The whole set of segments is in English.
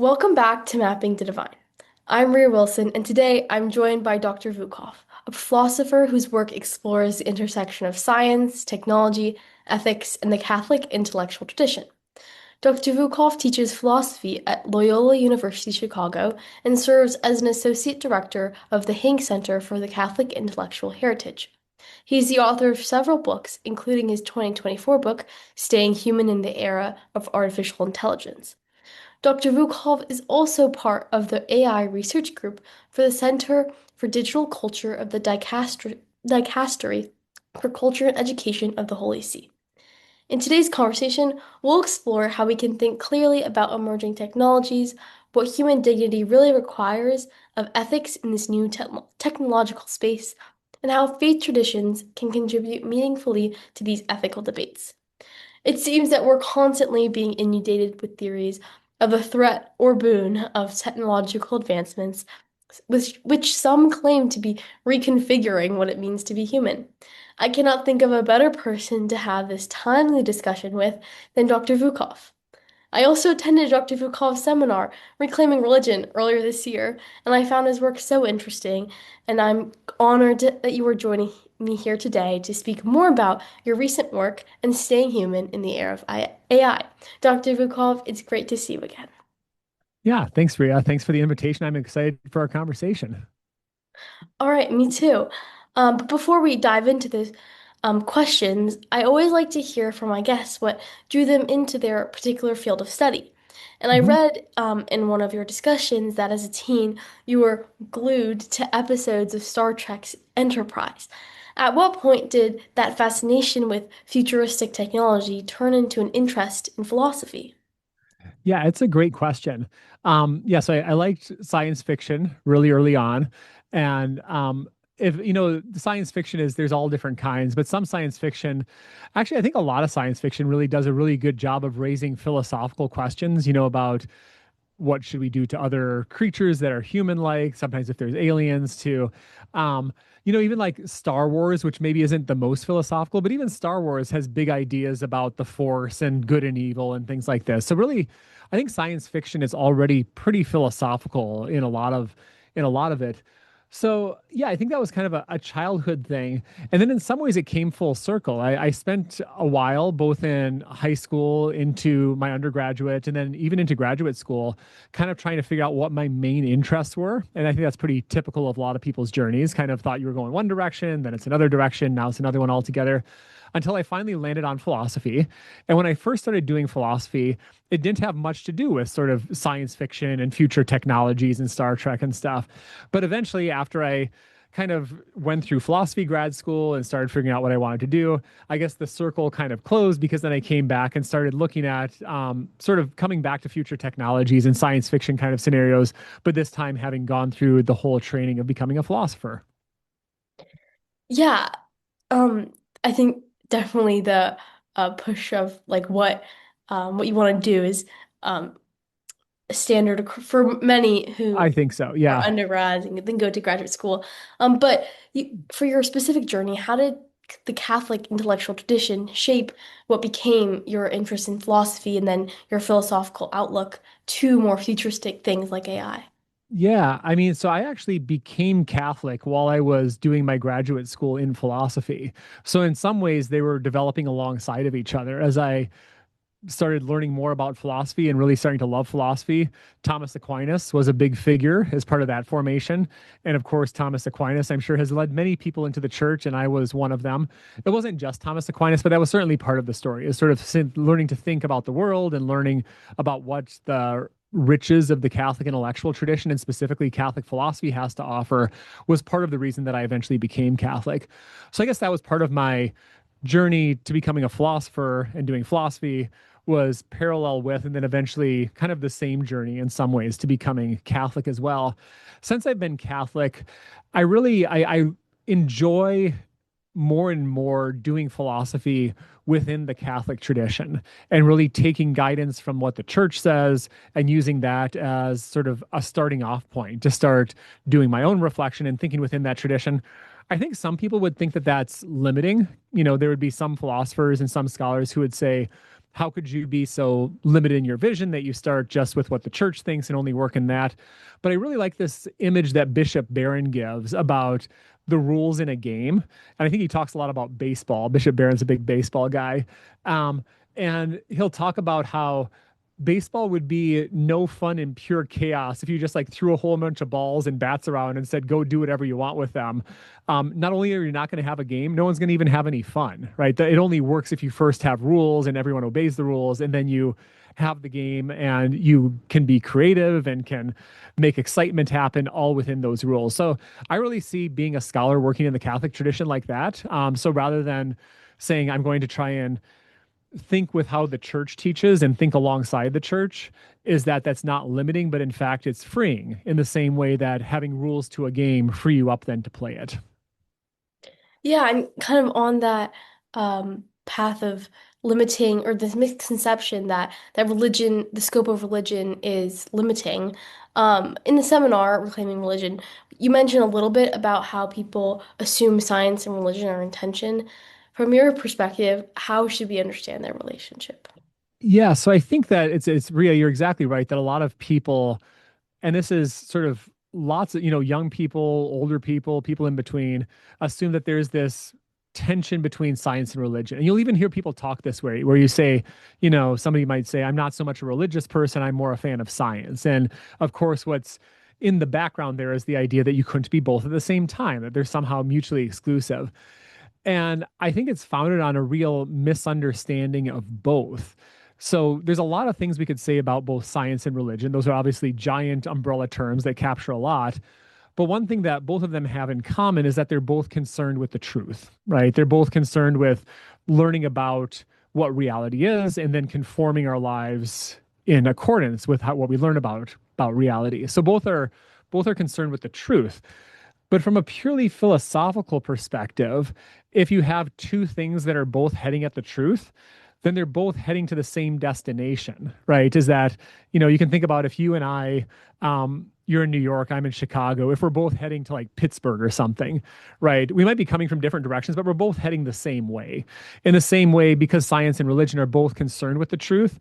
Welcome back to Mapping the Divine. I'm Rhea Wilson, and today I'm joined by Dr. Vukov, a philosopher whose work explores the intersection of science, technology, ethics, and the Catholic intellectual tradition. Dr. Vukov teaches philosophy at Loyola University Chicago and serves as an associate director of the Hank Center for the Catholic Intellectual Heritage. He's the author of several books, including his 2024 book, Staying Human in the Era of Artificial Intelligence. Dr. Vukov is also part of the AI research group for the Center for Digital Culture of the Dicastery for Culture and Education of the Holy See. In today's conversation, we'll explore how we can think clearly about emerging technologies, what human dignity really requires of ethics in this new technological space, and how faith traditions can contribute meaningfully to these ethical debates. It seems that we're constantly being inundated with theories of the threat or boon of technological advancements, which some claim to be reconfiguring what it means to be human. I cannot think of a better person to have this timely discussion with than Dr. Vukov. I also attended Dr. Vukov's seminar, Reclaiming Religion, earlier this year, and I found his work so interesting, and I'm honored that you are joining me here today to speak more about your recent work and staying human in the era of AI. Dr. Vukov, it's great to see you again. Yeah, thanks, Rhea. Thanks for the invitation. I'm excited for our conversation. All right, me too. But before we dive into the questions, I always like to hear from my guests what drew them into their particular field of study. And I Mhm. read in one of your discussions that as a teen, you were glued to episodes of Star Trek's Enterprise. At what point did that fascination with futuristic technology turn into an interest in philosophy? Yeah, it's a great question. So I liked science fiction really early on. And if you know, the science fiction is there's all different kinds, but some science fiction, actually, I think a lot of science fiction really does a really good job of raising philosophical questions, about what should we do to other creatures that are human-like, sometimes if there's aliens too. um Even like Star Wars, which maybe isn't the most philosophical, but even Star Wars has big ideas about the Force and good and evil and things like this. So really, I think science fiction is already pretty philosophical in a lot of it. So yeah, I think that was kind of a childhood thing. And then in some ways it came full circle. I spent a while both in high school, into my undergraduate, and then even into graduate school, kind of trying to figure out what my main interests were. And I think that's pretty typical of a lot of people's journeys. Kind of thought you were going one direction, then it's another direction, now it's another one altogether, until I finally landed on philosophy. And when I first started doing philosophy, it didn't have much to do with sort of science fiction and future technologies and Star Trek and stuff. But eventually, after I kind of went through philosophy grad school and started figuring out what I wanted to do, I guess the circle kind of closed because then I came back and started looking at sort of coming back to future technologies and science fiction kind of scenarios, but this time having gone through the whole training of becoming a philosopher. Yeah, um, I think definitely the push of like what you want to do is um, standard for many I who think so. are Yeah. undergrads and then go to graduate school. But for your specific journey, how did the Catholic intellectual tradition shape what became your interest in philosophy and then your philosophical outlook to more futuristic things like AI? Yeah, I mean, so I actually became Catholic while I was doing my graduate school in philosophy. So in some ways, they were developing alongside of each other as I started learning more about philosophy and really starting to love philosophy. Thomas Aquinas was a big figure as part of that formation. And of course, Thomas Aquinas, I'm sure, has led many people into the church, and I was one of them. It wasn't just Thomas Aquinas, but that was certainly part of the story, is sort of learning to think about the world and learning about what the riches of the Catholic intellectual tradition and specifically Catholic philosophy has to offer was part of the reason that I eventually became Catholic. So I guess that was part of my journey to becoming a philosopher and doing philosophy, was parallel with and then eventually kind of the same journey in some ways to becoming Catholic as well. Since I've been Catholic, I enjoy more and more doing philosophy within the Catholic tradition and really taking guidance from what the church says and using that as sort of a starting off point to start doing my own reflection and thinking within that tradition. I think some people would think that that's limiting. There would be some philosophers and some scholars who would say, how could you be so limited in your vision that you start just with what the church thinks and only work in that? But I really like this image that Bishop Barron gives about the rules in a game. And I think he talks a lot about baseball. Bishop Barron's a big baseball guy. Um, and he'll talk about how baseball would be no fun and pure chaos if you just like threw a whole bunch of balls and bats around and said, go do whatever you want with them. Not only are you not going to have a game, no one's going to even have any fun, right? It only works if you first have rules and everyone obeys the rules, and then you have the game and you can be creative and can make excitement happen all within those rules. So I really see being a scholar working in the Catholic tradition like that. So rather than saying I'm going to try and think with how the church teaches and think alongside the church, is that that's not limiting, but in fact it's freeing in the same way that having rules to a game free you up then to play it. Yeah, I'm kind of on that path of limiting or this misconception that religion, the scope of religion is limiting. In the seminar, Reclaiming Religion, you mentioned a little bit about how people assume science and religion are in tension. From your perspective, how should we understand their relationship? Yeah, so I think that it's Ria, you're exactly right that a lot of people, and this is sort of lots of, young people, older people, people in between, assume that there's this tension between science and religion. And you'll even hear people talk this way, where you say, somebody might say, I'm not so much a religious person, I'm more a fan of science. And of course, what's in the background there is the idea that you couldn't be both at the same time, that they're somehow mutually exclusive. And I think it's founded on a real misunderstanding of both. So there's a lot of things we could say about both science and religion. Those are obviously giant umbrella terms that capture a lot. But one thing that both of them have in common is that they're both concerned with the truth, right? They're both concerned with learning about what reality is and then conforming our lives in accordance with what we learn about reality. So both are concerned with the truth. But from a purely philosophical perspective, if you have two things that are both heading at the truth, then they're both heading to the same destination, right? Is that, you can think about if you and I, you're in New York, I'm in Chicago, if we're both heading to like Pittsburgh or something, right? We might be coming from different directions, but we're both heading the same way. In the same way, because science and religion are both concerned with the truth,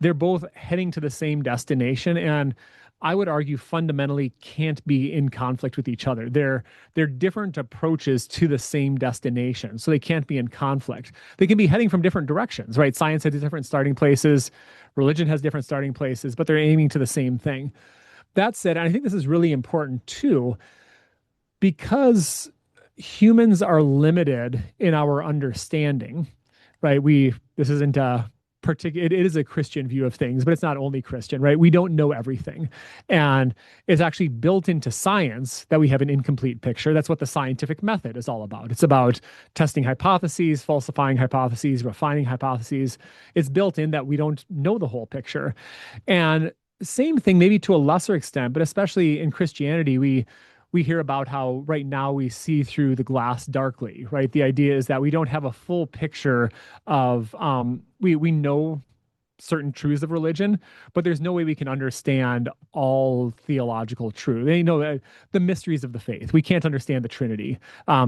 they're both heading to the same destination. And I would argue fundamentally can't be in conflict with each other. They're different approaches to the same destination, so they can't be in conflict. They can be heading from different directions, right? Science has different starting places, religion has different starting places, but they're aiming to the same thing. That said, and I think this is really important too, because humans are limited in our understanding, right? This isn't a particular, it is a Christian view of things, but it's not only Christian, right? We don't know everything. And it's actually built into science that we have an incomplete picture. That's what the scientific method is all about. It's about testing hypotheses, falsifying hypotheses, refining hypotheses. It's built in that we don't know the whole picture. And same thing, maybe to a lesser extent, but especially in Christianity, we hear about how right now we see through the glass darkly, right? The idea is that we don't have a full picture of we know certain truths of religion, but there's no way we can understand all theological truth. The mysteries of the faith. We can't understand the Trinity.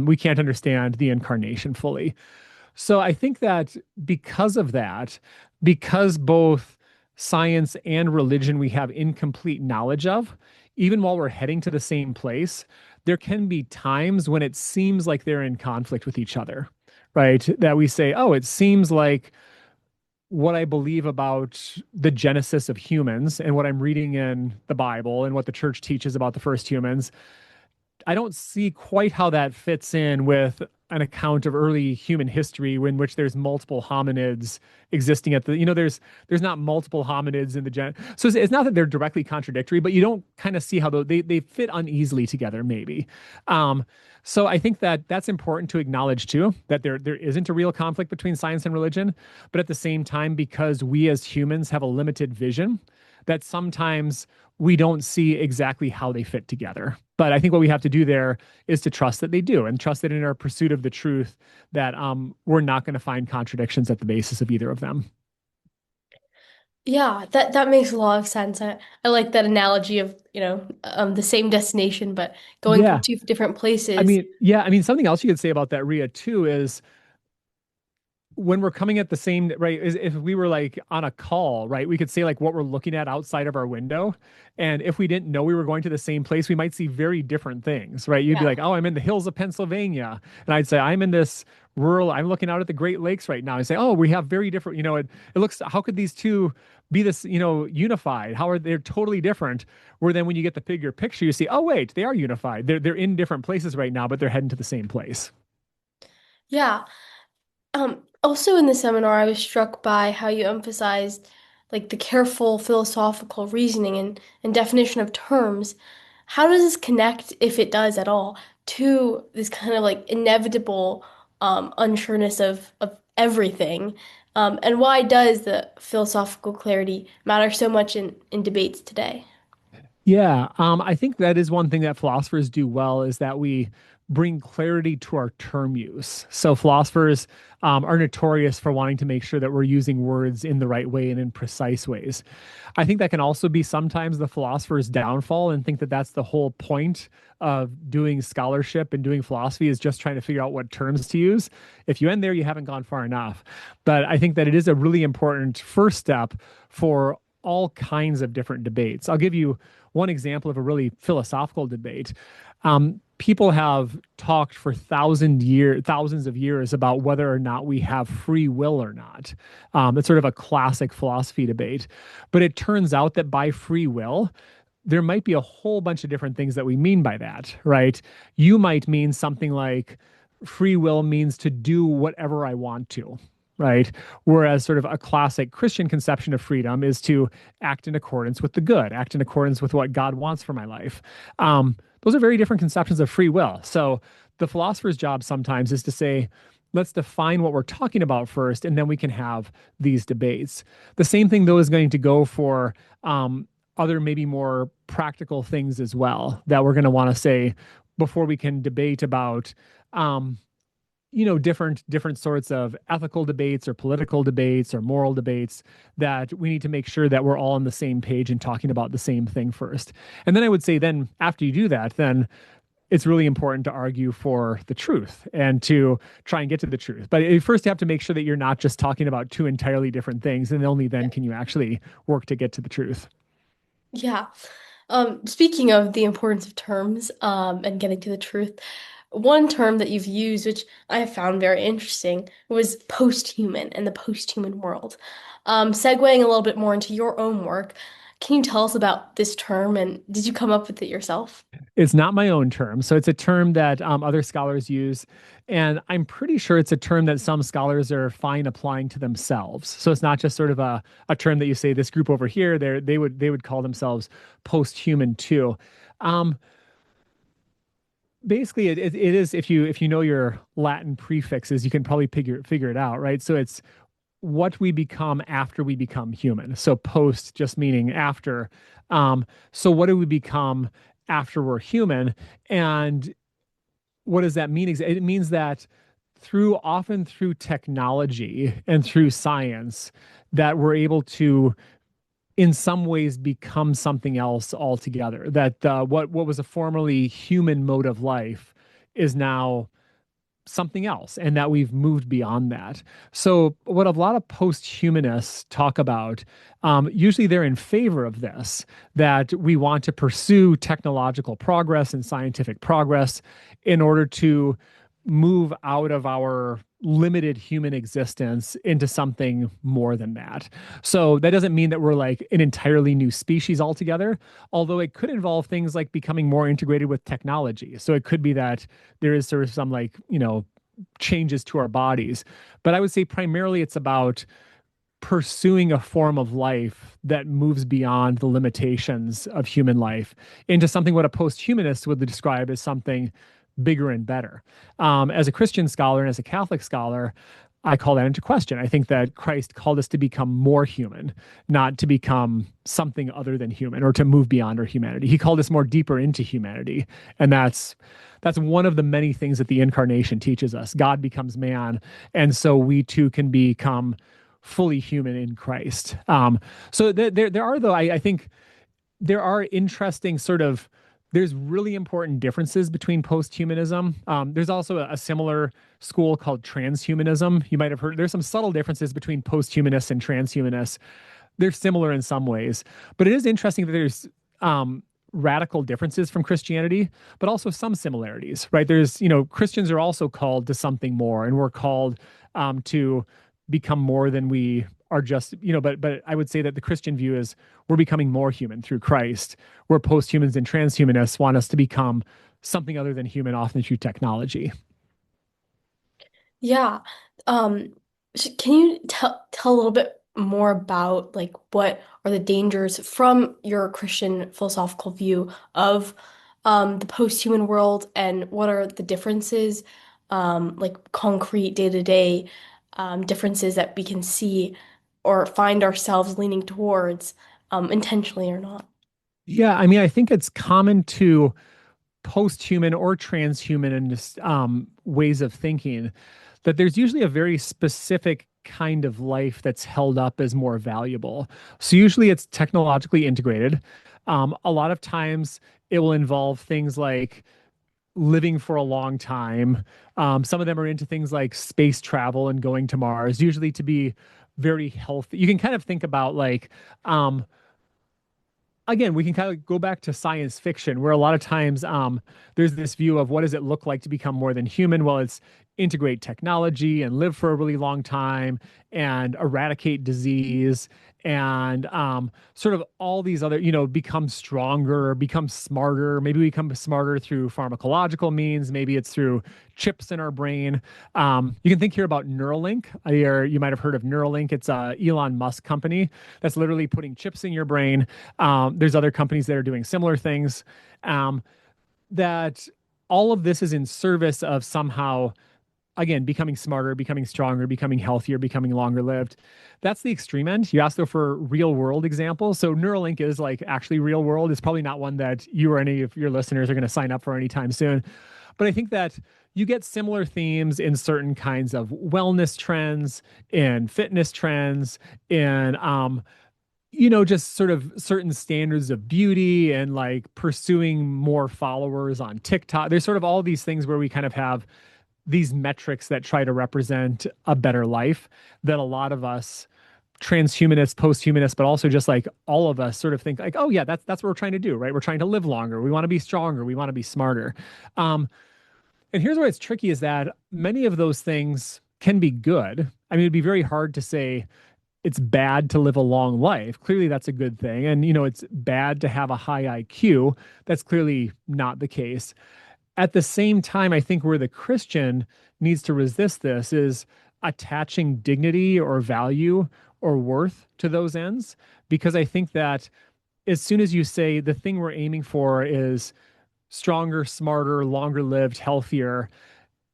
We can't understand the incarnation fully. So I think that because of that, because both science and religion we have incomplete knowledge of, even while we're heading to the same place, there can be times when it seems like they're in conflict with each other, right? That we say, oh, it seems like what I believe about the genesis of humans and what I'm reading in the Bible and what the church teaches about the first humans, I don't see quite how that fits in with an account of early human history in which there's multiple hominids existing at there's not multiple hominids in the so it's not that they're directly contradictory, but you don't kind of see how they fit uneasily together maybe. So I think that that's important to acknowledge too, that there isn't a real conflict between science and religion, but at the same time, because we as humans have a limited vision, that sometimes we don't see exactly how they fit together. But I think what we have to do there is to trust that they do, and trust that in our pursuit of the truth, that we're not going to find contradictions at the basis of either of them. Yeah, that makes a lot of sense. I like that analogy of, the same destination, but going from Yeah. two different places. I mean, something else you could say about that, Ria, too, is when we're coming at the same, right, if we were like on a call, right, we could say like what we're looking at outside of our window. And if we didn't know we were going to the same place, we might see very different things, right? You'd be Yeah. like, oh, I'm in the hills of Pennsylvania. And I'd say, I'm in this I'm looking out at the Great Lakes right now. And say, oh, we have very different, it looks, how could these two be this, unified? How are they totally different? Where then when you get the bigger picture, you see, oh, wait, they are unified. They're in different places right now, but they're heading to the same place. Yeah. Also in the seminar, I was struck by how you emphasized like the careful philosophical reasoning and definition of terms. How does this connect, if it does at all, to this kind of like inevitable unsureness of everything? And why does the philosophical clarity matter so much in debates today? Yeah, I think that is one thing that philosophers do well is that we bring clarity to our term use. So philosophers are notorious for wanting to make sure that we're using words in the right way and in precise ways. I think that can also be sometimes the philosopher's downfall and think that that's the whole point of doing scholarship and doing philosophy is just trying to figure out what terms to use. If you end there, you haven't gone far enough. But I think that it is a really important first step for all kinds of different debates. I'll give you one example of a really philosophical debate. People have talked for thousands of years about whether or not we have free will or not. It's sort of a classic philosophy debate. But it turns out that by free will, there might be a whole bunch of different things that we mean by that, right? You might mean something like free will means to do whatever I want to, right? Whereas sort of a classic Christian conception of freedom is to act in accordance with the good, act in accordance with what God wants for my life. Those are very different conceptions of free will. So the philosopher's job sometimes is to say, let's define what we're talking about first, and then we can have these debates. The same thing, though, is going to go for other, maybe more practical things as well that we're going to want to say before we can debate about um, different sorts of ethical debates or political debates or moral debates, that we need to make sure that we're all on the same page and talking about the same thing first. And then I would say, then after you do that, then it's really important to argue for the truth and to try and get to the truth. But first you have to make sure that you're not just talking about two entirely different things, and only then can you actually work to get to the truth. Yeah. Speaking of the importance of terms, and getting to the truth, one term that you've used, which I have found very interesting, was post-human and the post-human world. Segueing a little bit more into your own work, can you tell us about this term and did you come up with it yourself? It's not my own term. So it's a term that other scholars use. And I'm pretty sure it's a term that some scholars are fine applying to themselves. So it's not just sort of a term that you say this group over here, they would call themselves post-human too. Um, Basically it is, if you know your Latin prefixes, you can probably figure it out, right? So it's what we become after we become human. So post just meaning after. So what do we become after we're human? And what does that mean? It means that often through technology and through science, that we're able to in some ways become something else altogether. That what was a formerly human mode of life is now something else, and that we've moved beyond that. So what a lot of post-humanists talk about, usually they're in favor of this, that we want to pursue technological progress and scientific progress in order to move out of our limited human existence into something more than that. So that doesn't mean that we're like an entirely new species altogether, although it could involve things like becoming more integrated with technology. So it could be that there is sort of some like, changes to our bodies. But I would say primarily it's about pursuing a form of life that moves beyond the limitations of human life into something what a post-humanist would describe as something bigger and better. As a Christian scholar and as a Catholic scholar, I call that into question. I think that Christ called us to become more human, not to become something other than human or to move beyond our humanity. He called us more deeper into humanity. And that's one of the many things that the incarnation teaches us. God becomes man, and so we too can become fully human in Christ. So there are, though, I think there are interesting sort of There's really important differences between posthumanism. There's also a similar school called transhumanism. You might have heard there's some subtle differences between posthumanists and transhumanists. They're similar in some ways, but it is interesting that there's um, radical differences from Christianity, but also some similarities, right? Christians are also called to something more, and we're called to become more than we are just, but I would say that the Christian view is we're becoming more human through Christ, where posthumans and transhumanists want us to become something other than human, often through technology. Yeah. Um, can you tell a little bit more about like what are the dangers from your Christian philosophical view of the post-human world and what are the differences, like concrete day-to-day differences that we can see or find ourselves leaning towards, intentionally or not? Yeah, I mean, I think it's common to post-human or transhuman and just ways of thinking that there's usually a very specific kind of life that's held up as more valuable. So usually it's technologically integrated. A lot of times it will involve things like living for a long time. Some of them are into things like space travel and going to Mars, usually to be very healthy. You can kind of think about like again, we can kind of go back to science fiction, where a lot of times there's this view of what does it look like to become more than human? Well, it's integrate technology and live for a really long time and eradicate disease and sort of all these other, become stronger, become smarter. Maybe we become smarter through pharmacological means. Maybe it's through chips in our brain. You can think here about Neuralink. Or you might have heard of Neuralink. It's a Elon Musk company that's literally putting chips in your brain. There's other companies that are doing similar things. Um, that all of this is in service of somehow, again, becoming smarter, becoming stronger, becoming healthier, becoming longer lived. That's the extreme end. You asked though for real world examples. So Neuralink is like actually real world. It's probably not one that you or any of your listeners are going to sign up for anytime soon. But I think that you get similar themes in certain kinds of wellness trends, in fitness trends, in just sort of certain standards of beauty and like pursuing more followers on TikTok. There's sort of all these things where we kind of have these metrics that try to represent a better life that a lot of us transhumanists, posthumanists, but also just like all of us sort of think like, oh yeah, that's what we're trying to do, right? We're trying to live longer. We want to be stronger. We want to be smarter. Um, and here's where it's tricky is that many of those things can be good. I mean, it'd be very hard to say it's bad to live a long life. Clearly, that's a good thing. And, it's bad to have a high IQ. That's clearly not the case. At the same time, I think where the Christian needs to resist this is attaching dignity or value or worth to those ends. Because I think that as soon as you say the thing we're aiming for is stronger, smarter, longer lived, healthier,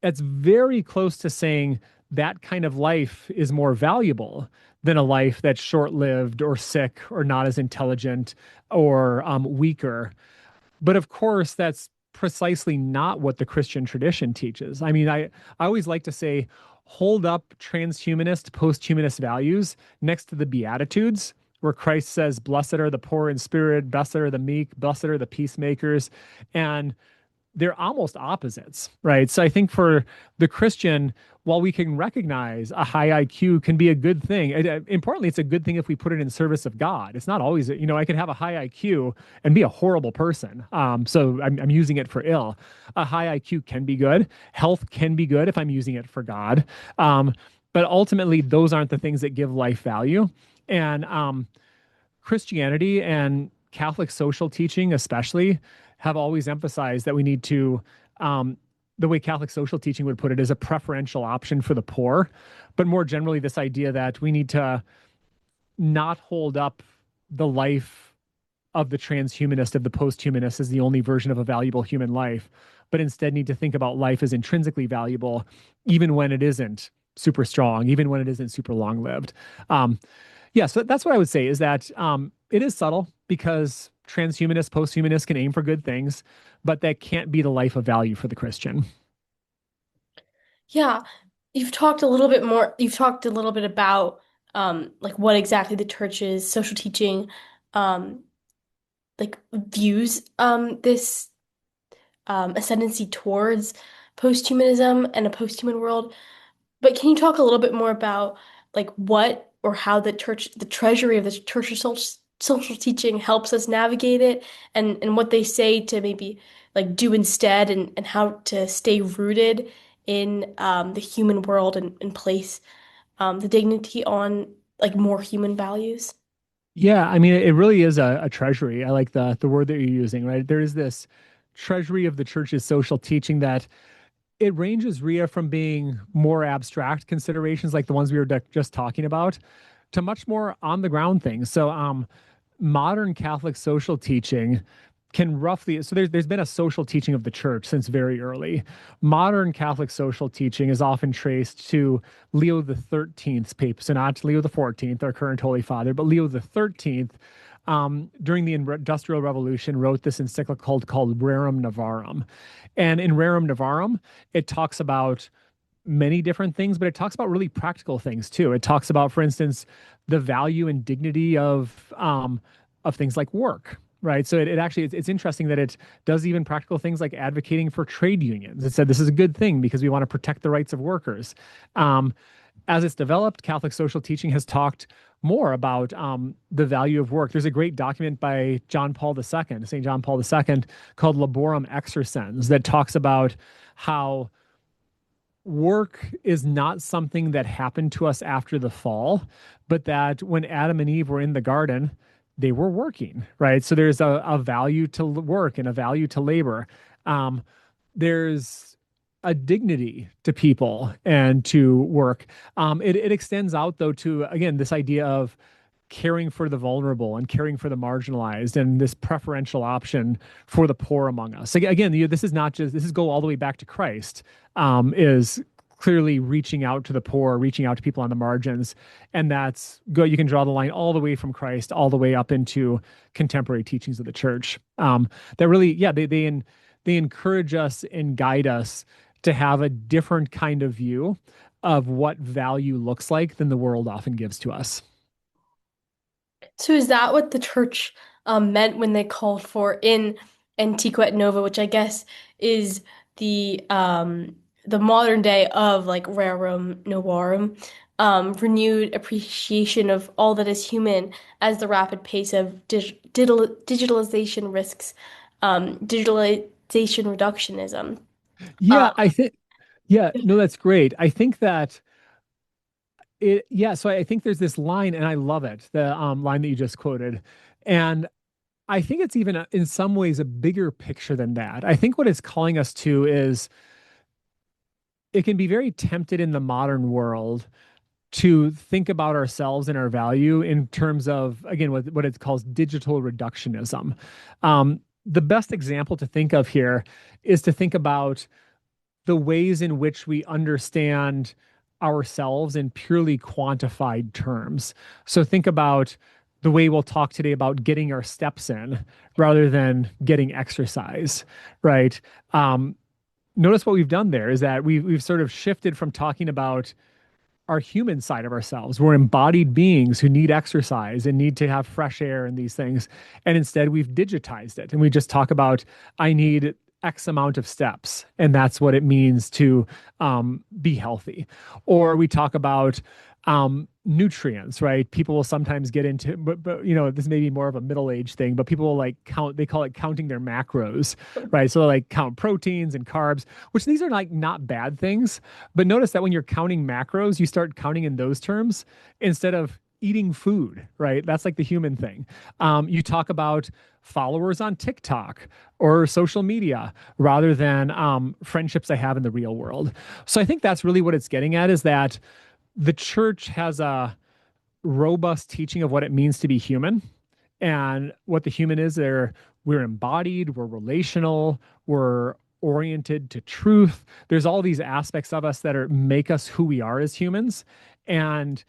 that's very close to saying that kind of life is more valuable than a life that's short lived or sick or not as intelligent or weaker. But of course, that's precisely not what the Christian tradition teaches. I mean, I always like to say, hold up transhumanist, posthumanist values next to the Beatitudes, where Christ says, blessed are the poor in spirit, blessed are the meek, blessed are the peacemakers. And they're almost opposites, right? So I think for the Christian, while we can recognize a high IQ can be a good thing, importantly, it's a good thing if we put it in service of God. It's not always, I could have a high IQ and be a horrible person. So I'm using it for ill. A high IQ can be good. Health can be good if I'm using it for God. But ultimately, those aren't the things that give life value. And Christianity and Catholic social teaching, especially, have always emphasized that we need to, the way Catholic social teaching would put it, is a preferential option for the poor. But more generally, this idea that we need to not hold up the life of the transhumanist, of the posthumanist, as the only version of a valuable human life, but instead need to think about life as intrinsically valuable, even when it isn't super strong, even when it isn't super long lived. Um, yeah, so that's what I would say is that it is subtle because transhumanists, posthumanists can aim for good things, but that can't be the life of value for the Christian. Yeah, you've talked a little bit about like what exactly the church's social teaching um like views this ascendancy towards posthumanism and a posthuman world. But can you talk a little bit more about like what or how the treasury of the church of social teaching helps us navigate it and what they say to maybe like do instead and how to stay rooted in the human world and place the dignity on like more human values? Yeah, I mean, it really is a treasury. I like the word that you're using, right? There is this treasury of the church's social teaching that it ranges, Ria, from being more abstract considerations like the ones we were just talking about to much more on the ground things. So, modern Catholic social teaching can roughly, so there's been a social teaching of the church since very early. Modern Catholic social teaching is often traced to Leo the 13th's papacy, so not Leo the 14th, our current Holy Father, but Leo the 13th. During the Industrial Revolution, wrote this encyclical called Rerum Novarum. And in Rerum Novarum, it talks about many different things, but it talks about really practical things too. It talks about, for instance, the value and dignity of things like work, right? So it actually it's interesting that it does even practical things like advocating for trade unions. It said this is a good thing because we want to protect the rights of workers. Um, as it's developed, Catholic social teaching has talked more about the value of work. There's a great document by John Paul II, St. John Paul II, called Laborum Exercens that talks about how work is not something that happened to us after the fall, but that when Adam and Eve were in the garden, they were working, right? So there's a value to work and a value to labor. Um, there's a dignity to people and to work. It extends out, though, to, again, this idea of caring for the vulnerable and caring for the marginalized and this preferential option for the poor among us. Again, this is not just, this is go all the way back to Christ, is clearly reaching out to the poor, reaching out to people on the margins. And that's good. You can draw the line all the way from Christ, all the way up into contemporary teachings of the church. That really, yeah, they encourage us and guide us to have a different kind of view of what value looks like than the world often gives to us. So is that what the church meant when they called for in Antiqua et Nova, which I guess is the modern day of like Rerum Novarum, renewed appreciation of all that is human as the rapid pace of digitalization risks digitalization reductionism. Yeah, I think, yeah, no, that's great. I think that yeah, so I think there's this line, and I love it, the line that you just quoted. And I think it's even in some ways a bigger picture than that. I think what it's calling us to is it can be very tempted in the modern world to think about ourselves and our value in terms of, again, what it calls digital reductionism. The best example to think of here is to think about the ways in which we understand ourselves in purely quantified terms. So think about the way we'll talk today about getting our steps in rather than getting exercise, right? Notice what we've done there is that we've sort of shifted from talking about our human side of ourselves. We're embodied beings who need exercise and need to have fresh air and these things. And instead, we've digitized it. And we just talk about, I need X amount of steps. And that's what it means to be healthy. Or we talk about nutrients, right? People will sometimes get into, but this may be more of a middle-aged thing, but people will like count, they call it counting their macros, right? So like count proteins and carbs, which these are like not bad things. But notice that when you're counting macros, you start counting in those terms instead of eating food, right? That's like the human thing. You talk about followers on TikTok or social media rather than friendships I have in the real world. So I think that's really what it's getting at, is that the church has a robust teaching of what it means to be human and what the human is. We're embodied, we're relational, we're oriented to truth. There's all these aspects of us that make us who we are as humans. And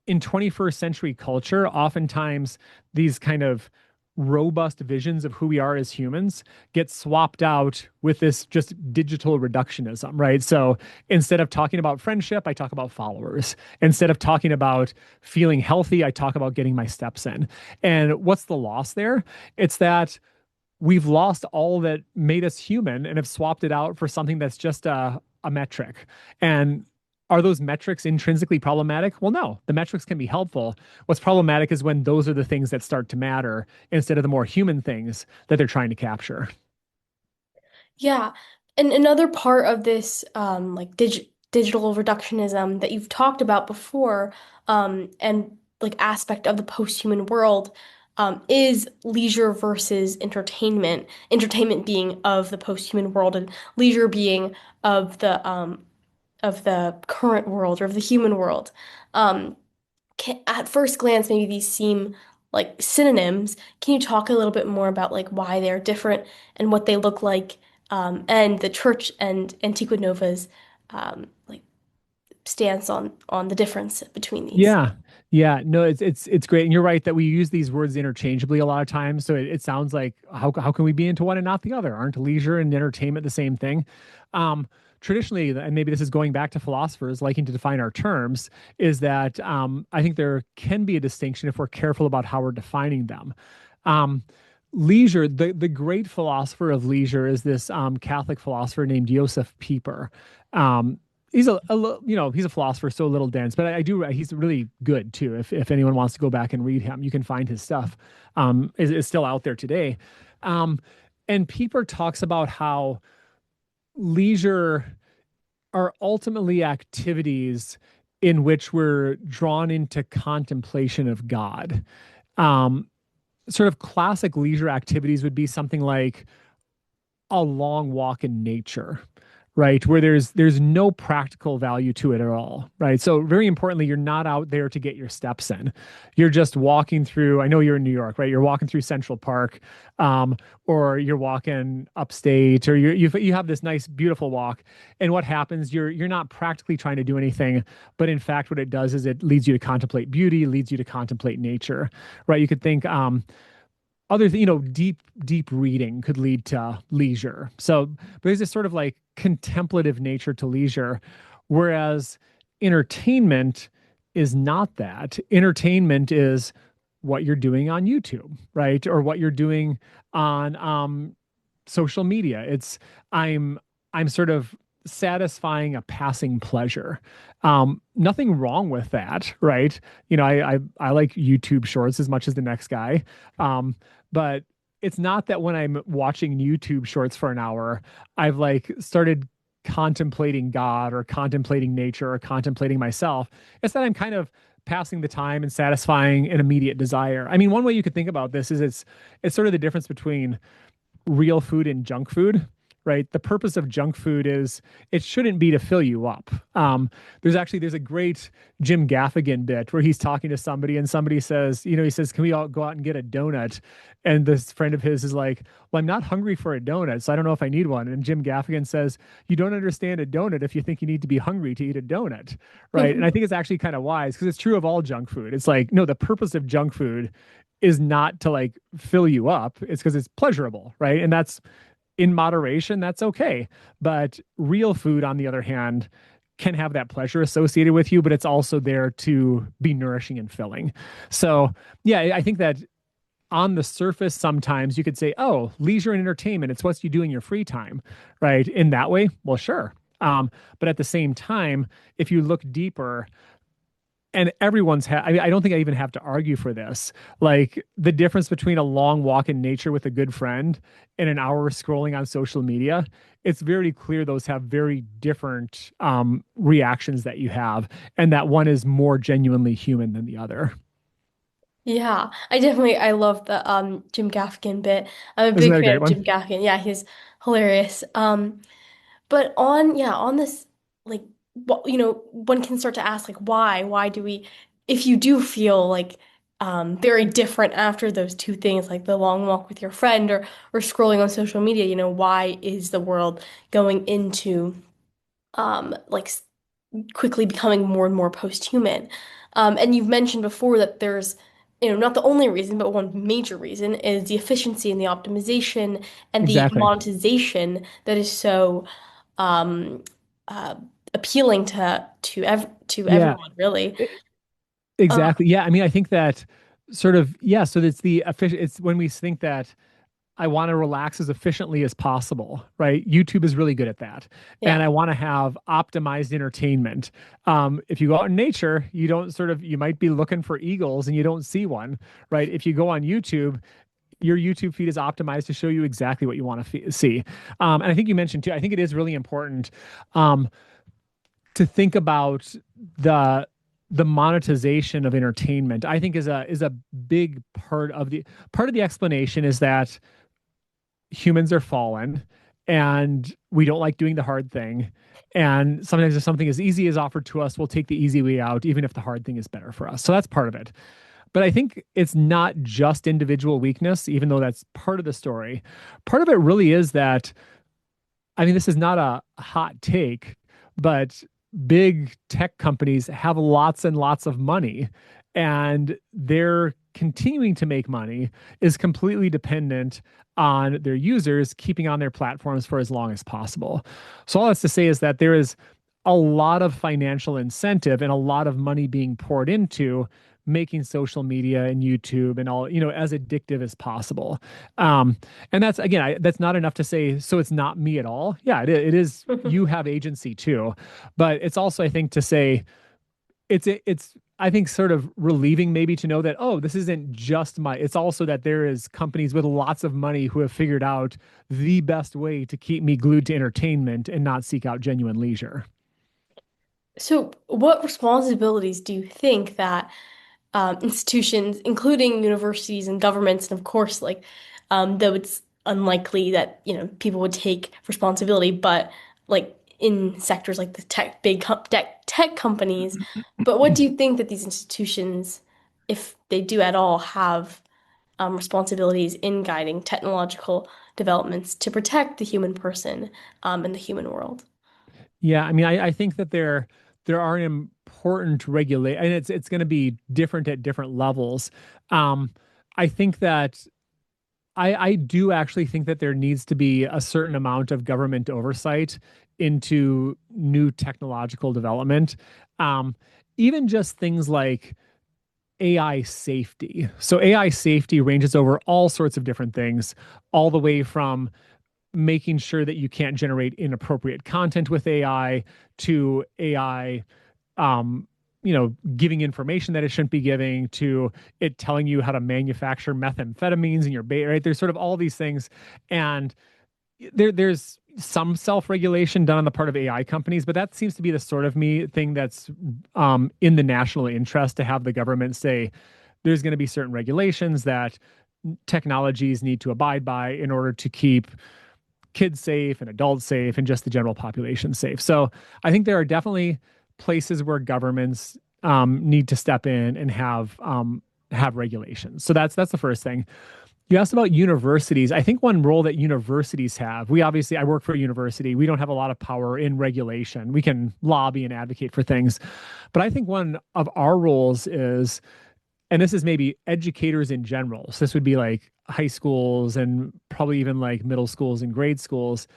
in 21st century culture, oftentimes these kind of robust visions of who we are as humans get swapped out with this just digital reductionism, right? So instead of talking about friendship, I talk about followers. Instead of talking about feeling healthy, I talk about getting my steps in. And what's the loss there? It's that we've lost all that made us human and have swapped it out for something that's just a metric. And are those metrics intrinsically problematic? Well, no, the metrics can be helpful. What's problematic is when those are the things that start to matter instead of the more human things that they're trying to capture. Yeah. And another part of this like digital reductionism that you've talked about before, and like aspect of the post-human world, is leisure versus entertainment. Entertainment being of the post-human world and leisure being of the current world or of the human world. Um, at first glance, maybe these seem like synonyms. Can you talk a little bit more about like why they're different and what they look like, and the church and Antigua Nova's like stance on the difference between these? Yeah. Yeah, no, it's great. And you're right that we use these words interchangeably a lot of times. So it sounds like how can we be into one and not the other? Aren't leisure and entertainment the same thing? Traditionally, and maybe this is going back to philosophers liking to define our terms, is that I think there can be a distinction if we're careful about how we're defining them. Um, Leisure, the great philosopher of leisure is this Catholic philosopher named Joseph Pieper. Um, he's he's a philosopher, so a little dense, but he's really good too. If anyone wants to go back and read him, you can find his stuff. Is still out there today. Um, and Pieper talks about how leisure are ultimately activities in which we're drawn into contemplation of God. Um, Sort of classic leisure activities would be something like a long walk in nature, right? Where there's no practical value to it at all, right? So very importantly, you're not out there to get your steps in. You're just walking through. I know you're in New York, right? You're walking through Central Park, or you're walking upstate, or you have this nice, beautiful walk. And what happens? You're not practically trying to do anything, but in fact, what it does is it leads you to contemplate beauty, leads you to contemplate nature, right? You could think. Deep reading could lead to leisure. So but there's this sort of like contemplative nature to leisure, whereas entertainment is not that. Entertainment is what you're doing on YouTube, right? Or what you're doing on social media. I'm sort of satisfying a passing pleasure. Nothing wrong with that, right? I like YouTube shorts as much as the next guy. But it's not that when I'm watching YouTube shorts for an hour, I've like started contemplating God or contemplating nature or contemplating myself. It's that I'm kind of passing the time and satisfying an immediate desire. I mean, one way you could think about this is it's sort of the difference between real food and junk food, right? The purpose of junk food is it shouldn't be to fill you up. There's a great Jim Gaffigan bit where he's talking to somebody and somebody says, he says, "Can we all go out and get a donut?" And this friend of his is like, "Well, I'm not hungry for a donut, so I don't know if I need one." And Jim Gaffigan says, "You don't understand a donut if you think you need to be hungry to eat a donut," right? And I think it's actually kind of wise because it's true of all junk food. It's like, no, the purpose of junk food is not to like fill you up. It's because it's pleasurable, right? And that's in moderation, that's okay. But real food, on the other hand, can have that pleasure associated with you, but it's also there to be nourishing and filling. So, yeah, I think that on the surface, sometimes you could say, oh, leisure and entertainment, it's what you do in your free time, right? In that way, well, sure. But at the same time, if you look deeper, and I don't think I even have to argue for this. Like the difference between a long walk in nature with a good friend and an hour scrolling on social media, it's very clear those have very different reactions that you have, and that one is more genuinely human than the other. Yeah, I love the Jim Gaffigan bit. I'm a Isn't big that a fan great of one? Jim Gaffigan. Yeah, he's hilarious. But on this, like, what, one can start to ask, like, why do we, if you do feel like very different after those two things, like the long walk with your friend or scrolling on social media, why is the world going into like quickly becoming more and more post-human? And you've mentioned before that there's, not the only reason, but one major reason is the efficiency and the optimization and the Exactly. monetization that is so um, uh, appealing to Yeah, everyone, really. e- Uh, exactly. Yeah, I mean, I think that sort of, yeah, so it's the efficient, it's when we think that I want to relax as efficiently as possible, right? YouTube is really good at that. And Yeah. I want to have optimized entertainment. If you go out in nature, you don't sort of, you might be looking for eagles and you don't see one, right? If you go on YouTube, your YouTube feed is optimized to show you exactly what you want to see. And I think you mentioned too, I think it is really important um, to think about the the monetization of entertainment. I think is a big part of the explanation is that humans are fallen and we don't like doing the hard thing. And sometimes if something as easy as offered to us, we'll take the easy way out, even if the hard thing is better for us. So that's part of it. But I think it's not just individual weakness, even though that's part of the story. Part of it really is that, I mean, this is not a hot take, but big tech companies have lots and lots of money, and they're continuing to make money is completely dependent on their users keeping on their platforms for as long as possible. So all that's to say is that there is a lot of financial incentive and a lot of money being poured into making social media and YouTube and all, as addictive as possible. Um, and that's again, that's not enough to say, so it's not me at all. Yeah, it is. You have agency too, but it's also, I think, to say it's I think sort of relieving maybe to know that, oh, this isn't just it's also that there is companies with lots of money who have figured out the best way to keep me glued to entertainment and not seek out genuine leisure. So, what responsibilities do you think that institutions, including universities and governments, and of course, like, though it's unlikely that, people would take responsibility, but like in sectors like the tech companies, but what do you think that these institutions, if they do at all, have responsibilities in guiding technological developments to protect the human person and the human world? Yeah, I mean, I think that there are important regulate, and it's going to be different at different levels. Um, I think that I do actually think that there needs to be a certain amount of government oversight into new technological development. Um, Even just things like AI safety. So AI safety ranges over all sorts of different things, all the way from making sure that you can't generate inappropriate content with AI to AI, um, giving information that it shouldn't be giving to it telling you how to manufacture methamphetamines in your bait, right? There's sort of all these things. And there's some self-regulation done on the part of AI companies, but that seems to be the sort of thing that's in the national interest to have the government say there's going to be certain regulations that technologies need to abide by in order to keep kids safe and adults safe and just the general population safe. So I think there are definitely places where governments need to step in and have regulations. So that's the first thing. You asked about universities. I think one role that universities have, we obviously, I work for a university. We don't have a lot of power in regulation. We can lobby and advocate for things. But I think one of our roles is, and this is maybe educators in general. So this would be like high schools and probably even like middle schools and grade schools,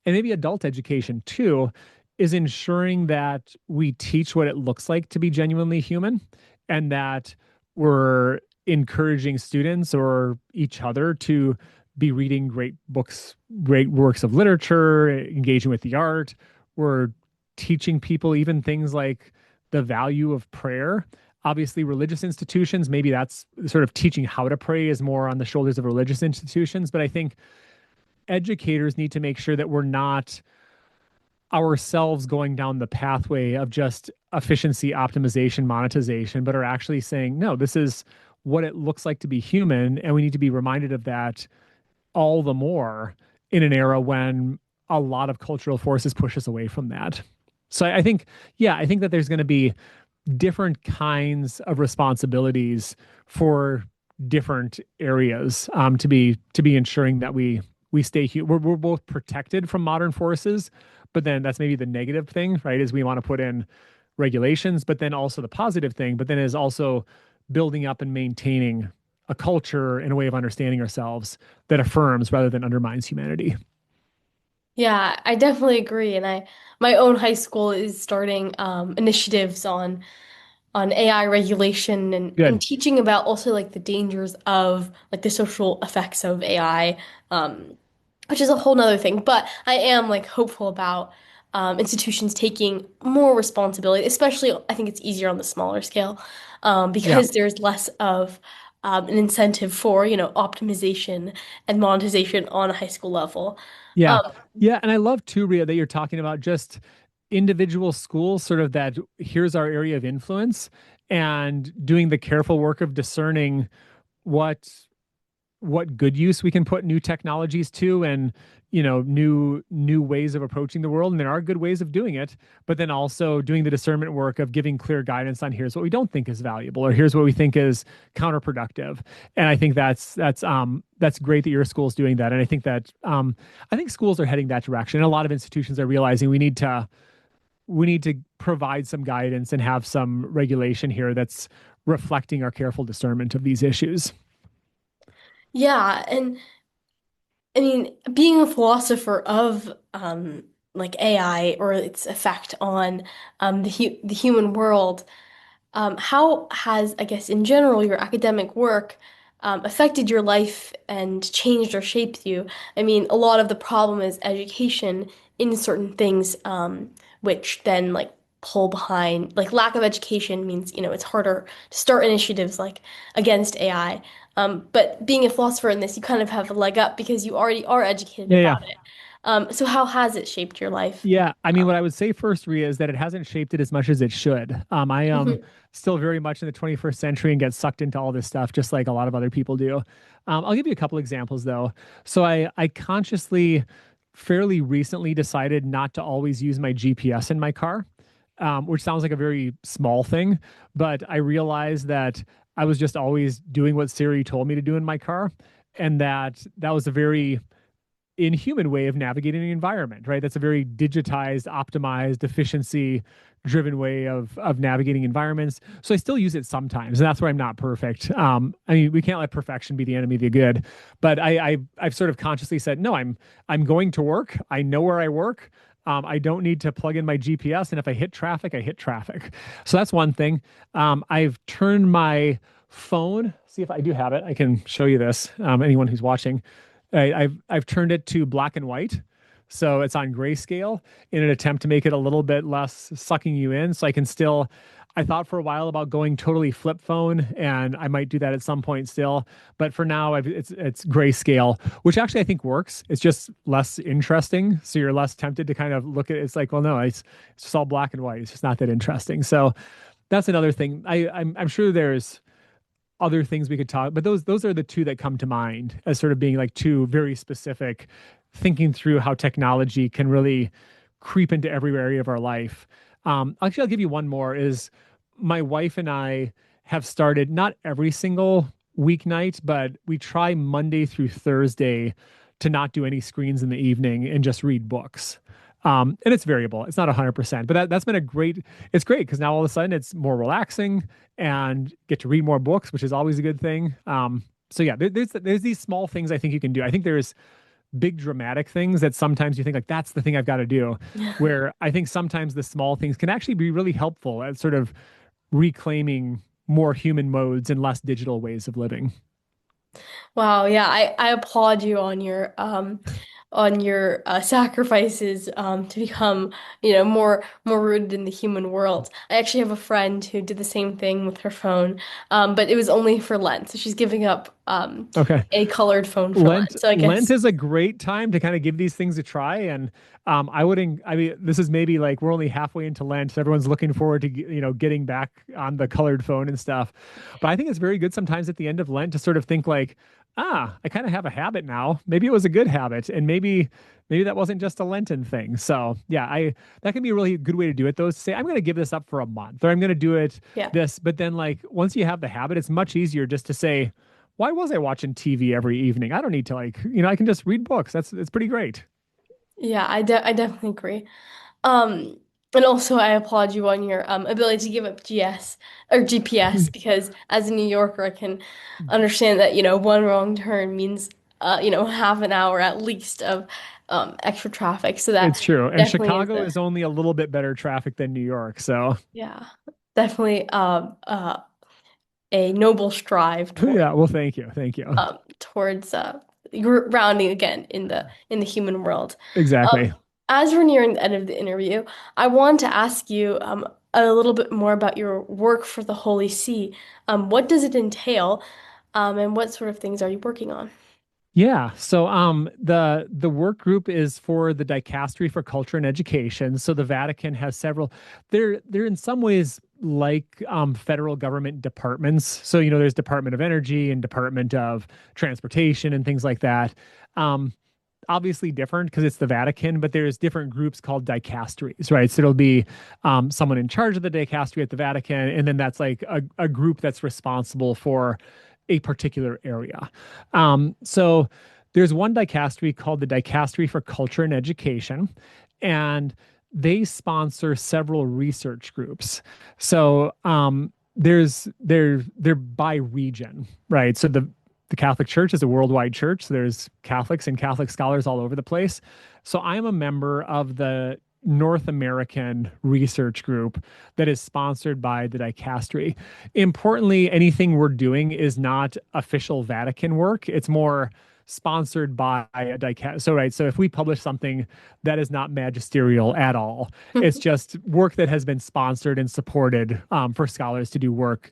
and maybe adult education too, is ensuring that we teach what it looks like to be genuinely human and that we're encouraging students or each other to be reading great books, great works of literature, engaging with the art. We're teaching people even things like the value of prayer. Obviously, religious institutions, maybe that's sort of teaching how to pray is more on the shoulders of religious institutions. But I think educators need to make sure that we're not ourselves going down the pathway of just efficiency, optimization, monetization, but are actually saying, no, this is what it looks like to be human. And we need to be reminded of that all the more in an era when a lot of cultural forces push us away from that. So I think, yeah, I think that there's going to be different kinds of responsibilities for different areas to be ensuring that we stay we're both protected from modern forces, but then that's maybe the negative thing, right? Is we want to put in regulations, but then also the positive thing, but then is also building up and maintaining a culture and a way of understanding ourselves that affirms rather than undermines humanity. Yeah, I definitely agree. And my own high school is starting initiatives on on AI regulation and Good. teaching about also like the dangers of like the social effects of AI, um, which is a whole nother thing. But I am like hopeful about institutions taking more responsibility, especially I think it's easier on the smaller scale, Yeah. because there's less of an incentive for, optimization and monetization on a high school level. Yeah. Um, Yeah. And I love too, Ria, that you're talking about just individual schools, sort of that here's our area of influence and doing the careful work of discerning what good use we can put new technologies to and new ways of approaching the world, and there are good ways of doing it, but then also doing the discernment work of giving clear guidance on here's what we don't think is valuable or here's what we think is counterproductive. And I think that's great that your school's doing that. And I think that I think schools are heading that direction. A lot of institutions are realizing we need to provide some guidance and have some regulation here that's reflecting our careful discernment of these issues. yeah, and I mean, being a philosopher of like AI or its effect on the human world, how has, I guess, in general, your academic work affected your life and changed or shaped you? I mean, a lot of the problem is education in certain things, which then like pull behind, like lack of education means, it's harder to start initiatives like against AI. But being a philosopher in this, you kind of have a leg up because you already are educated Yeah, yeah. about it. So how has it shaped your life? Yeah, I mean, Um, what I would say first, Ria, is that it hasn't shaped it as much as it should. I am mhm. still very much in the 21st century and get sucked into all this stuff, just like a lot of other people do. I'll give you a couple examples, though. So I consciously, fairly recently decided not to always use my GPS in my car, which sounds like a very small thing, but I realized that I was just always doing what Siri told me to do in my car, and that was a very inhuman way of navigating the environment, right? That's a very digitized, optimized, efficiency driven way of navigating environments. So I still use it sometimes, and that's where I'm not perfect. I mean, we can't let perfection be the enemy of the good, but I've sort of consciously said, no, I'm going to work. I know where I work. I don't need to plug in my GPS, and if I hit traffic, I hit traffic. So that's one thing. I've turned my phone. See if I do have it. I can show you this. Anyone who's watching. I've turned it to black and white, so it's on grayscale in an attempt to make it a little bit less sucking you in. So I can still. I thought for a while about going totally flip phone, and I might do that at some point still. But for now, it's grayscale, which actually I think works. It's just less interesting, so you're less tempted to kind of look at it. It's like, well, no, it's just all black and white. It's just not that interesting. So that's another thing. I'm sure there's other things we could talk, but those are the two that come to mind as sort of being like two very specific, thinking through how technology can really creep into every area of our life. Actually, I'll give you one more. Is my wife and I have started not every single weeknight, but we try Monday through Thursday to not do any screens in the evening and just read books. And it's variable. It's not 100%, but that's been it's great because now all of a sudden it's more relaxing and get to read more books, which is always a good thing. So yeah, there's these small things I think you can do. I think there's big dramatic things that sometimes you think like that's the thing I've got to do, where I think sometimes the small things can actually be really helpful at sort of reclaiming more human modes and less digital ways of living. Wow, yeah, I applaud you on your sacrifices to become, more rooted in the human world. I actually have a friend who did the same thing with her phone, but it was only for Lent. So she's giving up Okay. a colored phone for Lent Lent. So I Lent guess is a great time to kind of give these things a try. And I wouldn't. I mean, this is maybe like we're only halfway into Lent. So everyone's looking forward to getting back on the colored phone and stuff. But I think it's very good sometimes at the end of Lent to sort of think like, I kind of have a habit now. Maybe it was a good habit, and maybe that wasn't just a Lenten thing. So yeah, I that can be a really good way to do it. Though, is to say I'm going to give this up for a month, or I'm going to do it yeah. this. But then like once you have the habit, it's much easier just to say why was I watching TV every evening? I don't need to I can just read books. It's pretty great. Yeah, I definitely agree. Um, and also I applaud you on your ability to give up GS or GPS because as a New Yorker, I can understand that, one wrong turn means half an hour at least of extra traffic. So that It's true. And definitely is Chicago a is only a little bit better traffic than New York. So yeah. Definitely a noble strive Yeah, well, thank you. Thank you. towards grounding again in the human world. Exactly. As we're nearing the end of the interview, I want to ask you a little bit more about your work for the Holy See. What does it entail, and what sort of things are you working on? Yeah. So the work group is for the Dicastery for Culture and Education. So the Vatican has several, they're in some ways like federal government departments. So there's Department of Energy and Department of Transportation and things like that. Um Obviously different because it's the Vatican, but there's different groups called dicasteries, right? So it'll be someone in charge of the dicastery at the Vatican, and then that's like a group that's responsible for a particular area. So there's one dicastery called the Dicastery for Culture and Education, and they sponsor several research groups. So they're by region, right? So the Catholic Church is a worldwide church. So there's Catholics and Catholic scholars all over the place. So I'm a member of the North American research group that is sponsored by the dicastery. Importantly, anything we're doing is not official Vatican work. It's more sponsored by a dicastery. So, right. So if we publish something that is not magisterial at all, it's just work that has been sponsored and supported for scholars to do work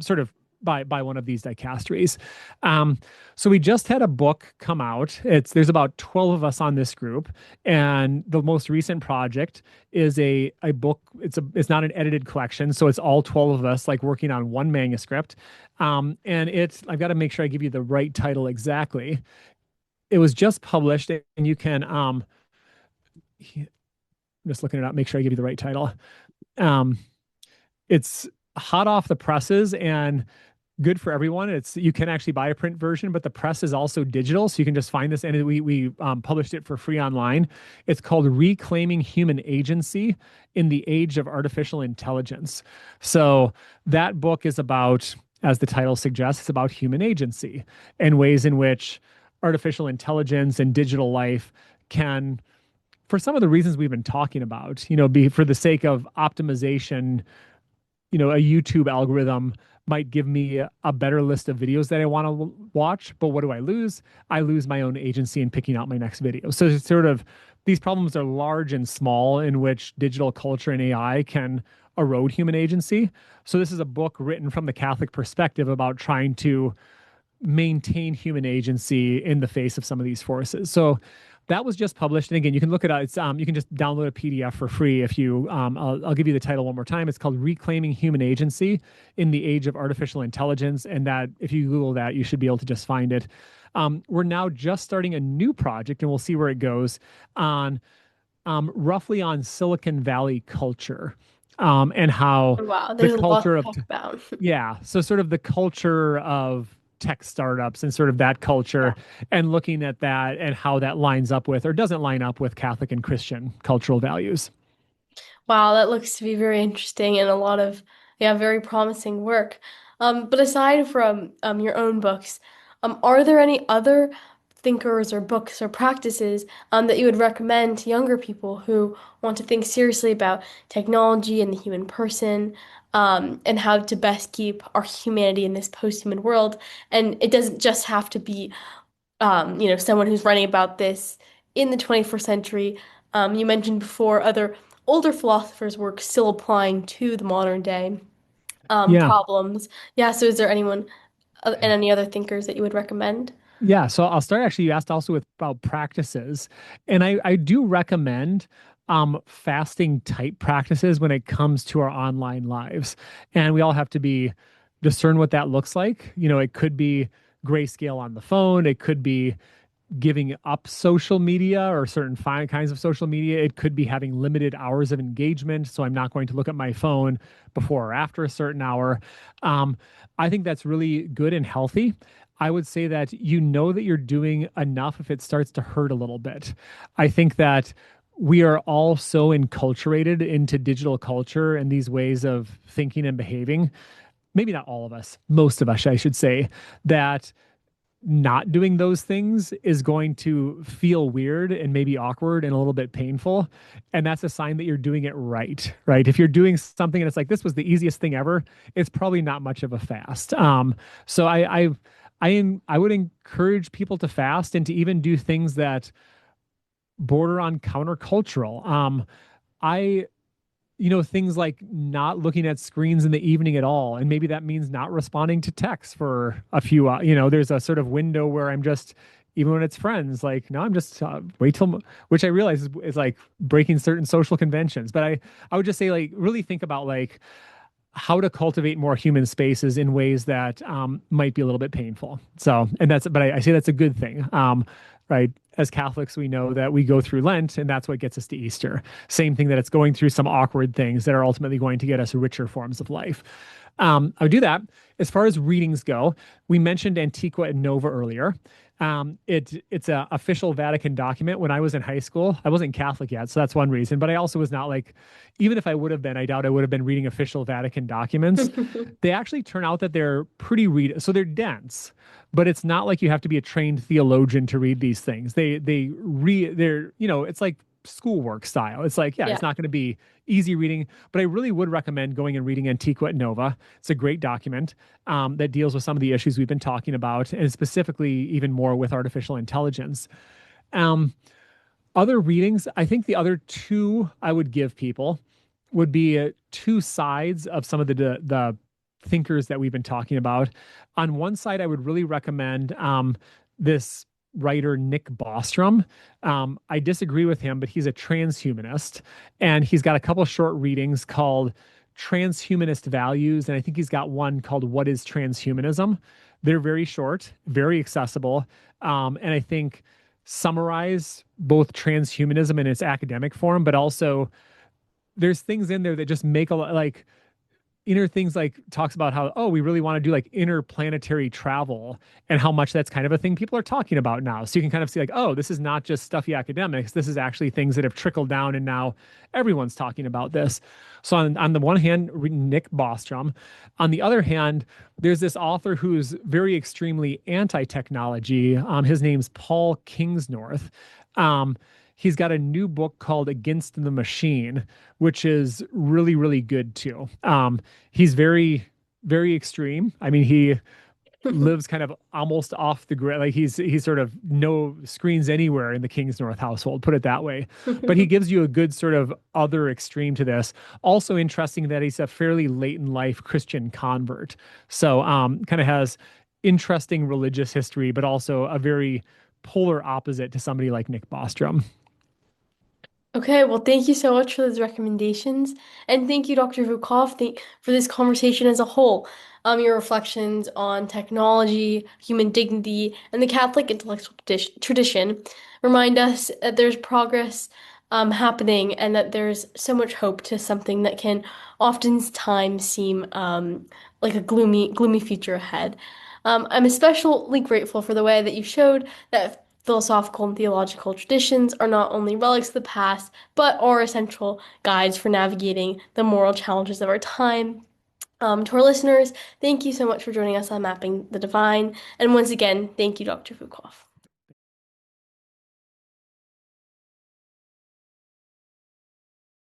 sort of by one of these dicasteries. Um, so we just had a book come out. There's about 12 of us on this group, and the most recent project is a book. It's not an edited collection, so it's all 12 of us like working on one manuscript. And I've got to make sure I give you the right title exactly. It was just published, and you can I'm just looking it up, make sure I give you the right title. Um, it's hot off the presses and good for everyone. You can actually buy a print version, but the press is also digital, so you can just find this. And we published it for free online. It's called "Reclaiming Human Agency in the Age of Artificial Intelligence." So that book is about, as the title suggests, it's about human agency and ways in which artificial intelligence and digital life can, for some of the reasons we've been talking about, be for the sake of optimization. A YouTube algorithm might give me a better list of videos that I want to watch, but what do I lose? I lose my own agency in picking out my next video. So it's sort of, these problems are large and small in which digital culture and AI can erode human agency. So this is a book written from the Catholic perspective about trying to maintain human agency in the face of some of these forces. So that was just published, and again, you can look it up. It's you can just download a PDF for free if you. I'll give you the title one more time. It's called "Reclaiming Human Agency in the Age of Artificial Intelligence," and that if you Google that, you should be able to just find it. We're now just starting a new project, and we'll see where it goes on roughly on Silicon Valley culture and how Wow, the there's a lot culture to of talk about. yeah. So sort of the culture of tech startups and sort of that culture and looking at that and how that lines up with or doesn't line up with Catholic and Christian cultural values. Wow, that looks to be very interesting and a lot of, yeah, very promising work. But aside from your own books, are there any other thinkers or books or practices that you would recommend to younger people who want to think seriously about technology and the human person, and how to best keep our humanity in this post-human world? And it doesn't just have to be someone who's writing about this in the 21st century. You mentioned before other older philosophers' work still applying to the modern day Yeah. problems. Yeah, so is there anyone and any other thinkers that you would recommend? Yeah. So I'll start actually, you asked also with about practices. And I do recommend fasting type practices when it comes to our online lives. And we all have to be discern what that looks like. It could be grayscale on the phone. It could be giving up social media or certain fine kinds of social media. It could be having limited hours of engagement. So I'm not going to look at my phone before or after a certain hour. Um, I think that's really good and healthy. I would say that that you're doing enough if it starts to hurt a little bit. I think that we are all so enculturated into digital culture and these ways of thinking and behaving. Maybe not all of us, most of us, I should say, that not doing those things is going to feel weird and maybe awkward and a little bit painful. And that's a sign that you're doing it right, right? If you're doing something and it's like, this was the easiest thing ever, it's probably not much of a fast. So I would encourage people to fast and to even do things that border on countercultural. I things like not looking at screens in the evening at all. And maybe that means not responding to texts for a few, there's a sort of window where I'm just, even when it's friends, like, no, I'm just wait till, which I realize is like breaking certain social conventions. But I would just say, like, really think about like how to cultivate more human spaces in ways that might be a little bit painful. So, and but I say that's a good thing. Right. As Catholics, we know that we go through Lent and that's what gets us to Easter. Same thing that it's going through some awkward things that are ultimately going to get us richer forms of life. I would do that. As far as readings go, we mentioned Antiqua and Nova earlier. It's a official Vatican document. When I was in high school, I wasn't Catholic yet, so that's one reason. But I also was not like, even if I would have been, I doubt I would have been reading official Vatican documents. They actually turn out that they're pretty so they're dense, but it's not like you have to be a trained theologian to read these things. They're it's like schoolwork style. It's like, yeah, Yeah. it's not going to be easy reading, but I really would recommend going and reading Antiqua et Nova. It's a great document that deals with some of the issues we've been talking about, and specifically even more with artificial intelligence. Um, Other readings, I think the other two I would give people would be two sides of some of the thinkers that we've been talking about. On one side, I would really recommend this writer Nick Bostrom. I disagree with him, but he's a transhumanist, and he's got a couple short readings called Transhumanist Values, and I think he's got one called What is Transhumanism? They're very short, very accessible, and I think summarize both transhumanism in its academic form, but also there's things in there that just make a lot, like inner things, like talks about how, oh, we really want to do like interplanetary travel and how much that's kind of a thing people are talking about now. So you can kind of see like, oh, this is not just stuffy academics. This is actually things that have trickled down and now everyone's talking about this. So on the one hand, Nick Bostrom. On the other hand, there's this author who's very extremely anti-technology. His name's Paul Kingsnorth. Um, he's got a new book called Against the Machine, which is really, really good too. He's very, very extreme. I mean, he lives kind of almost off the grid. Like he's sort of no screens anywhere in the Kingsnorth household, put it that way. But he gives you a good sort of other extreme to this. Also interesting that he's a fairly late in life Christian convert. So kind of has interesting religious history, but also a very polar opposite to somebody like Nick Bostrom. Okay, well, thank you so much for those recommendations. And thank you, Dr. Vukov, for this conversation as a whole. Your reflections on technology, human dignity, and the Catholic intellectual tradition remind us that there's progress happening and that there's so much hope to something that can oftentimes seem like a gloomy future ahead. I'm especially grateful for the way that you showed that philosophical and theological traditions are not only relics of the past, but are essential guides for navigating the moral challenges of our time. To our listeners, thank you so much for joining us on Mapping the Divine. And once again, thank you, Dr. Vukov.